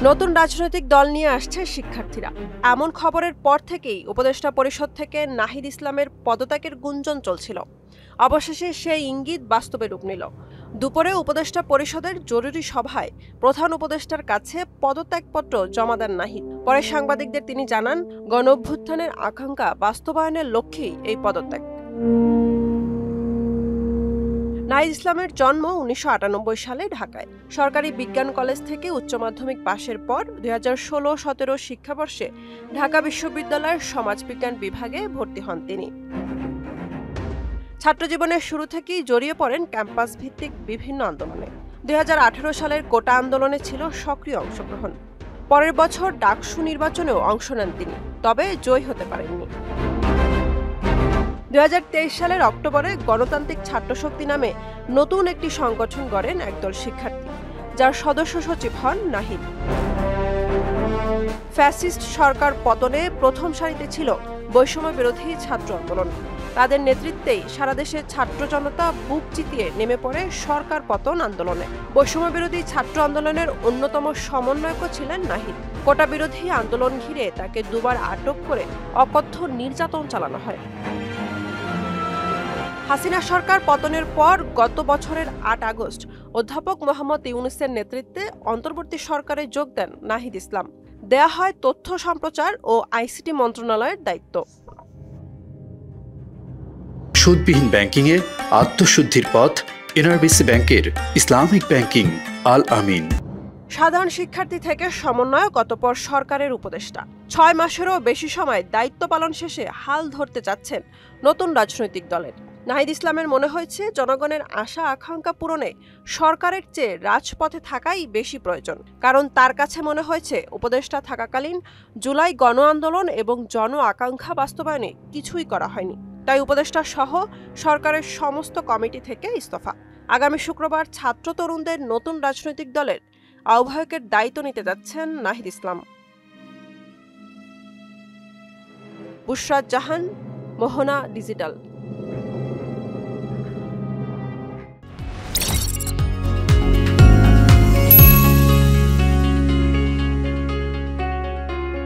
নতুন রাজনৈতিক দল নিয়ে আসছে শিক্ষার্থীরা। এমন খবরের পর থেকেই উপদেষ্টা পরিষদ থেকে নাহিদ ইসলামের পদত্যাগের গুঞ্জন চলছিল। অবশেষে সেই ইঙ্গিত বাস্তবে রূপ নিল। দুপুরে উপদেষ্টা পরিষদের জরুরি সভায় প্রধান উপদেষ্টার কাছে পদত্যাগপত্র জমা দেন নাহিদ। পরে সাংবাদিকদের তিনি জানান, গণঅভ্যুত্থানের আকাঙ্ক্ষা বাস্তবায়নের লক্ষ্যেই এই পদত্যাগ। নাহিদ ইসলামের জন্ম ১৯৯৮ সালে ঢাকায়। সরকারি বিজ্ঞান কলেজ থেকে উচ্চ মাধ্যমিক পাশের পর ২০১৬-১৭ শিক্ষাবর্ষে ঢাকা বিশ্ববিদ্যালয়ের সমাজবিজ্ঞান বিভাগে ভর্তি হন তিনি। ছাত্রজীবনের শুরু থেকেই জড়িয়ে পড়েন ক্যাম্পাস ভিত্তিক বিভিন্ন আন্দোলনে। ২০১৮ সালের কোটা আন্দোলনে ছিল সক্রিয় অংশগ্রহণ। পরের বছর ডাকসু নির্বাচনেও অংশ নেন তিনি, তবে জয়ী হতে পারেননি। ২০২৩ সালের অক্টোবরে গণতান্ত্রিক ছাত্রশক্তি নামে নতুন একটি সংগঠন গড়েন একদল শিক্ষার্থী, যার সদস্য সচিব হন নাহিদ। ফ্যাসিস্ট সরকার পতনে প্রথম সারিতে ছিল বৈষম্য বিরোধী ছাত্র আন্দোলন। তাদের নেতৃত্বেই সারা দেশের ছাত্র জনতা বুক চিতিয়ে নেমে পড়ে সরকার পতন আন্দোলনে। বৈষম্য বিরোধী ছাত্র আন্দোলনের অন্যতম সমন্বয়কও ছিলেন নাহিদ। কোটা বিরোধী আন্দোলন ঘিরে তাকে দুবার আটক করে অকথ্য নির্যাতন চালানো হয়। হাসিনা সরকার পতনের পর গত বছরের ৮ আগস্ট অধ্যাপক মোহাম্মদ ইউনূসের নেতৃত্বে অন্তর্বর্তী সরকারে যোগ দেন নাহিদ ইসলাম। দেয়া হয় তথ্য সম্প্রচার ও আইসিটি মন্ত্রণালয়ের দায়িত্ব। সুদবিহীন ব্যাংকিংয়ে আত্মশুদ্ধির পথ এনআরবিসি ব্যাংকের ইসলামিক ব্যাংকিং আল আমিন। সাধারণ শিক্ষার্থী থেকে সমন্বয়ক, অতঃপর সরকারের উপদেষ্টা। ৬ মাসেরও বেশি সময় দায়িত্ব পালন শেষে হাল ধরতে চাচ্ছেন নতুন রাজনৈতিক দলের। নাহিদ ইসলামের মনে হয়েছে, জনগণের আশা আকাঙ্ক্ষা পূরণে সরকারের চেয়ে রাজপথে থাকাই বেশি প্রয়োজন। কারণ তার কাছে মনে হয়েছে, উপদেষ্টা থাকাকালীন জুলাই গণ আন্দোলন এবং জন আকাঙ্ক্ষা বাস্তবায়নে কিছুই করা হয়নি। তাই উপদেষ্টা সহ সরকারের সমস্ত কমিটি থেকে ইস্তফা। আগামী শুক্রবার ছাত্র তরুণদের নতুন রাজনৈতিক দলের আহ্বায়কের দায়িত্ব নিতে যাচ্ছেন নাহিদ ইসলাম। বুশরাত জাহান, মোহনা ডিজিটাল।